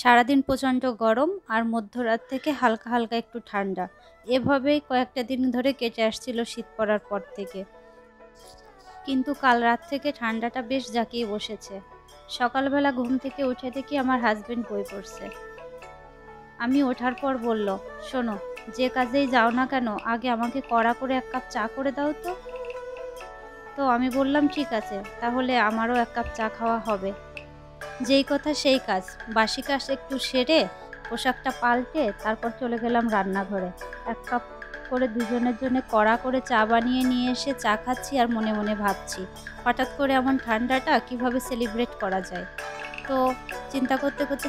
সারাদিন প্রচণ্ড গরম আর মধ্যরাত থেকে হালকা হালকা একটু ঠান্ডা, এভাবেই কয়েকটা দিন ধরে কেটে আসছিল শীত পড়ার পর থেকে। কিন্তু কাল রাত থেকে ঠান্ডাটা বেশ জাঁকিয়ে বসেছে। সকালবেলা ঘুম থেকে উঠে দেখি আমার হাজবেন্ড বই পড়ছে। আমি ওঠার পর বলল, শোনো, যে কাজেই যাও না কেন আগে আমাকে কড়া করে এক কাপ চা করে দাও তো। তো আমি বললাম ঠিক আছে, তাহলে আমারও এক কাপ চা খাওয়া হবে। যেই কথা সেই কাজ, বাসি কাজ একটু সেরে পোশাকটা পাল্টে তারপর চলে গেলাম রান্নাঘরে। এক কাপ করে দুজনের জন্য কড়া করে চা বানিয়ে নিয়ে এসে চা খাচ্ছি আর মনে মনে ভাবছি হঠাৎ করে এমন ঠান্ডাটা কিভাবে সেলিব্রেট করা যায়। তো চিন্তা করতে করতে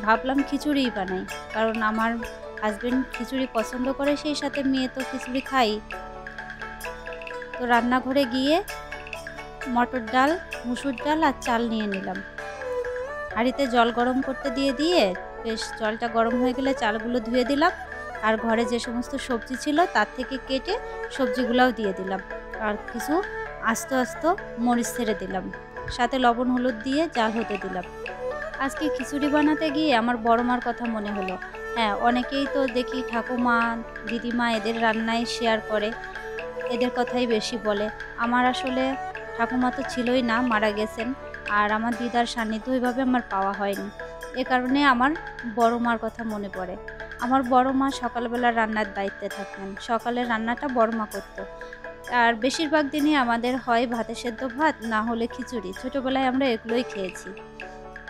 ভাবলাম খিচুড়িই বানাই, কারণ আমার হাজবেন্ড খিচুড়ি পছন্দ করে, সেই সাথে মেয়ে তো খিচুড়ি খাই। তো রান্নাঘরে গিয়ে মটর ডাল, মুসুর ডাল আর চাল নিয়ে নিলাম। হাঁড়িতে জল গরম করতে দিয়ে বেশ জলটা গরম হয়ে গেলে চালগুলো ধুয়ে দিলাম, আর ঘরে যে সমস্ত সবজি ছিল তার থেকে কেটে সবজিগুলোও দিয়ে দিলাম, আর কিছু আস্ত আস্ত মরিচ ছেড়ে দিলাম, সাথে লবণ হলুদ দিয়ে জাল হতে দিলাম। আজকে খিচুড়ি বানাতে গিয়ে আমার বড় মার কথা মনে হলো। হ্যাঁ, অনেকেই তো দেখি ঠাকুমা, দিদিমা এদের রান্নায় শেয়ার করে, এদের কথাই বেশি বলে। আমার আসলে ঠাকুমা তো ছিলই না, মারা গেছেন, আর আমার দিদার সান্নিধ্য ওইভাবে আমার পাওয়া হয়নি। এ কারণে আমার বড় মার কথা মনে পড়ে। আমার বড় মা সকালবেলা রান্নার দায়িত্বে থাকতেন, সকালের রান্নাটা বড় মা করতো। আর বেশিরভাগ দিনই আমাদের হয় ভাতে সেদ্ধ ভাত, না হলে খিচুড়ি। ছোটোবেলায় আমরা এগুলোই খেয়েছি।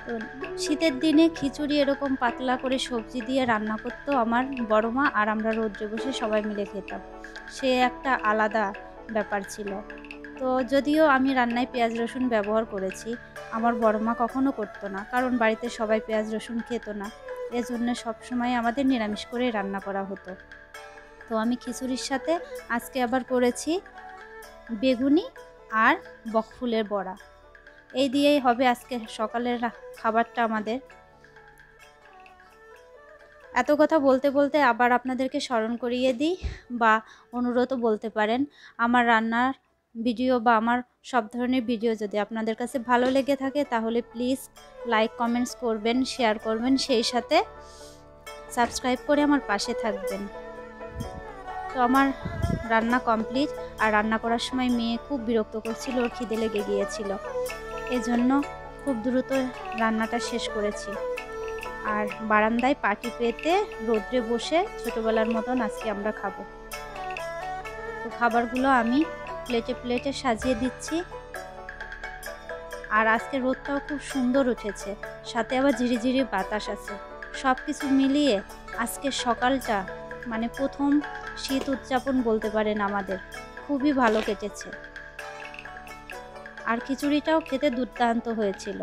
তো শীতের দিনে খিচুড়ি এরকম পাতলা করে সবজি দিয়ে রান্না করতো আমার বড় মা, আর আমরা রৌদ্রে বসে সবাই মিলে খেতাম। সে একটা আলাদা ব্যাপার ছিল। তো যদিও আমি রান্নায় পেঁয়াজ রসুন ব্যবহার করেছি, আমার বড় মা কখনো করতো না, কারণ বাড়িতে সবাই পেঁয়াজ রসুন খেত না। এজন্য সবসময় আমাদের নিরামিষ করেই রান্না করা হতো। তো আমি খিচুড়ির সাথে আজকে আবার করেছি বেগুনি আর বকফুলের বড়া। এই দিয়েই হবে আজকে সকালের খাবারটা আমাদের। এত কথা বলতে বলতে আবার আপনাদেরকে স্মরণ করিয়ে দিই, বা অনুরোধও বলতে পারেন, আমার রান্নার ভিডিও বা আমার সব ধরনের ভিডিও যদি আপনাদের কাছে ভালো লেগে থাকে তাহলে প্লিজ লাইক কমেন্টস করবেন, শেয়ার করবেন, সেই সাথে সাবস্ক্রাইব করে আমার পাশে থাকবেন। তো আমার রান্না কমপ্লিট, আর রান্না করার সময় মেয়ে খুব বিরক্ত করছিল, ওর খিদে লেগে গিয়েছিল, এজন্য খুব দ্রুত রান্নাটা শেষ করেছি। আর বারান্দায় পাটি পেতে রোদ্রে বসে ছোটোবেলার মতন আজকে আমরা খাবো। তো খাবারগুলো আমি প্লেটে প্লেটে সাজিয়ে দিচ্ছি। আর আজকে রোদটাও খুব সুন্দর উঠেছে, সাথে আবার ঝিরিঝিরি বাতাস আছে। সব কিছু মিলিয়ে আজকে সকালটা মানে প্রথম শীত উদযাপন বলতে পারেন আমাদের, খুবই ভালো কেটেছে। আর খিচুড়িটাও খেতে দুর্দান্ত হয়েছিল।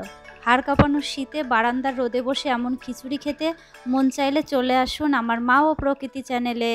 হাড় কাঁপানো শীতে বারান্দার রোদে বসে এমন খিচুড়ি খেতে মন চাইলে চলে আসুন আমার মা ও প্রকৃতি চ্যানেলে।